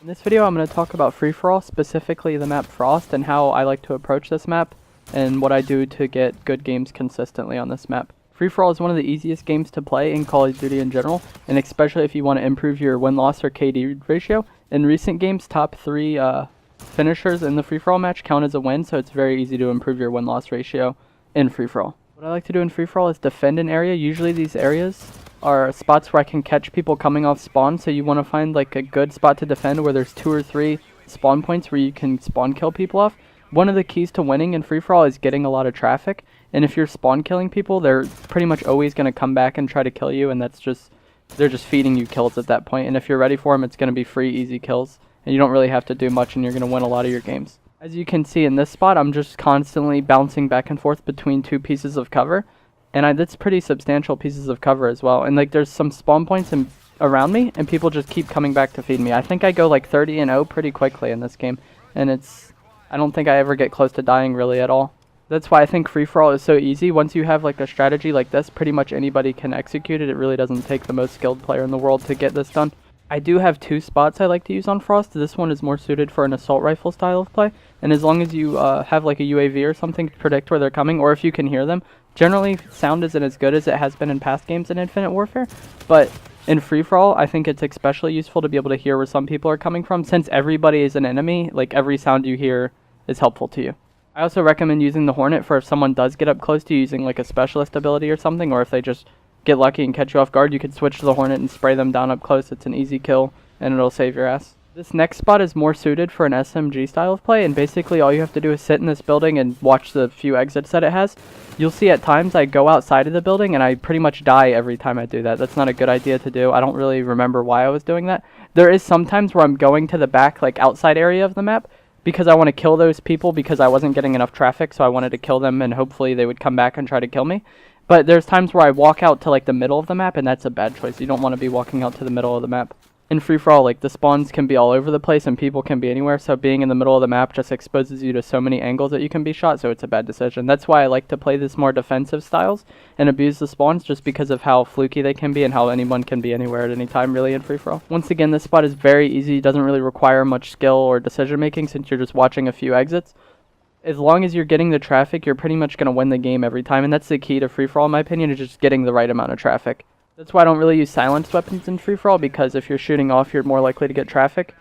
In this video I'm going to talk about free-for-all, specifically the map Frost, and how I like to approach this map, and what I do to get good games consistently on this map. Free-for-all is one of the easiest games to play in Call of Duty in general, and especially if you want to improve your win-loss or KD ratio. In recent games, top 3 finishers in the free-for-all match count as a win, so it's very easy to improve your win-loss ratio in free-for-all. What I like to do in free-for-all is defend an area. Usually these areas are spots where I can catch people coming off spawn, so you want to find like a good spot to defend where there's 2 or 3 spawn points where you can spawn kill people off. One of the keys to winning in free-for-all is getting a lot of traffic, and if you're spawn killing people, they're pretty much always going to come back and try to kill you, and they're just feeding you kills at that point. And if you're ready for them, it's going to be free, easy kills, and you don't really have to do much, and you're going to win a lot of your games. As you can see in this spot, I'm just constantly bouncing back and forth between 2 pieces of cover, and that's pretty substantial pieces of cover as well. And like there's some spawn points around me, and people just keep coming back to feed me. I think I go like 30-0 pretty quickly in this game, and I don't think I ever get close to dying really at all. That's why I think free-for-all is so easy. Once you have like a strategy like this, pretty much anybody can execute it. It really doesn't take the most skilled player in the world to get this done. I do have 2 spots I like to use on Frost. This one is more suited for an assault rifle style of play, and as long as you have like a UAV or something to predict where they're coming, or if you can hear them. Generally, sound isn't as good as it has been in past games in Infinite Warfare, but in free-for-all, I think it's especially useful to be able to hear where some people are coming from. Since everybody is an enemy, like every sound you hear is helpful to you. I also recommend using the Hornet for if someone does get up close to you using like a specialist ability or something, or if they just get lucky and catch you off guard, you could switch to the Hornet and spray them down up close. It's an easy kill, and it'll save your ass. This next spot is more suited for an SMG style of play, and basically all you have to do is sit in this building and watch the few exits that it has. You'll see at times I go outside of the building and I pretty much die every time I do that. That's not a good idea to do. I don't really remember why I was doing that. There is sometimes where I'm going to the back, like outside area of the map, because I want to kill those people because I wasn't getting enough traffic, so I wanted to kill them and hopefully they would come back and try to kill me. But there's times where I walk out to like the middle of the map, and that's a bad choice. You don't want to be walking out to the middle of the map. In free-for-all, like the spawns can be all over the place and people can be anywhere, so being in the middle of the map just exposes you to so many angles that you can be shot, so it's a bad decision. That's why I like to play this more defensive styles and abuse the spawns, just because of how fluky they can be and how anyone can be anywhere at any time really in free-for-all. Once again, this spot is very easy. It doesn't really require much skill or decision making since you're just watching a few exits. As long as you're getting the traffic, you're pretty much going to win the game every time, and that's the key to free-for-all in my opinion, is just getting the right amount of traffic. That's why I don't really use silenced weapons in free-for-all, because if you're shooting off, you're more likely to get traffic.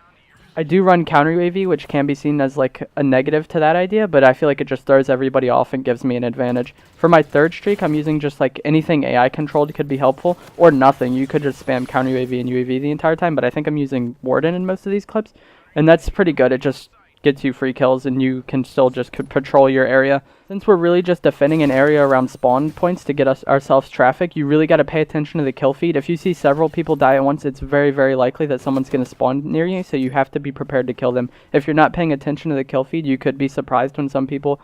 I do run counter UAV, which can be seen as like a negative to that idea, but I feel like it just throws everybody off and gives me an advantage. For my 3rd streak, I'm using just like anything AI controlled could be helpful, or nothing. You could just spam counter UAV and UAV the entire time, but I think I'm using Warden in most of these clips, and that's pretty good. It just gets you free kills and you can still just patrol your area. Since we're really just defending an area around spawn points to get ourselves traffic, you really got to pay attention to the kill feed. If you see several people die at once, it's very, very likely that someone's going to spawn near you, so you have to be prepared to kill them. If you're not paying attention to the kill feed, you could be surprised when some people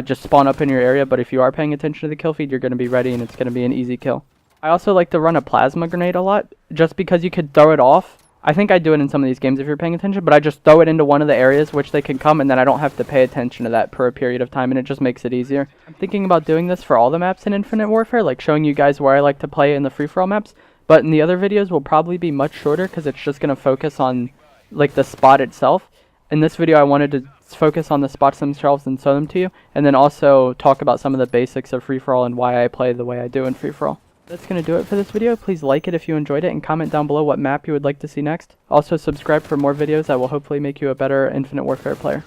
just spawn up in your area, but if you are paying attention to the kill feed, you're going to be ready and it's going to be an easy kill. I also like to run a plasma grenade a lot, just because you could throw it off. I think I do it in some of these games if you're paying attention, but I just throw it into one of the areas which they can come, and then I don't have to pay attention to that for a period of time, and it just makes it easier. I'm thinking about doing this for all the maps in Infinite Warfare, like showing you guys where I like to play in the free-for-all maps, but in the other videos will probably be much shorter because it's just going to focus on like the spot itself. In this video I wanted to focus on the spots themselves and show them to you, and then also talk about some of the basics of free-for-all and why I play the way I do in free-for-all. That's going to do it for this video. Please like it if you enjoyed it, and comment down below what map you would like to see next. Also subscribe for more videos that will hopefully make you a better Infinite Warfare player.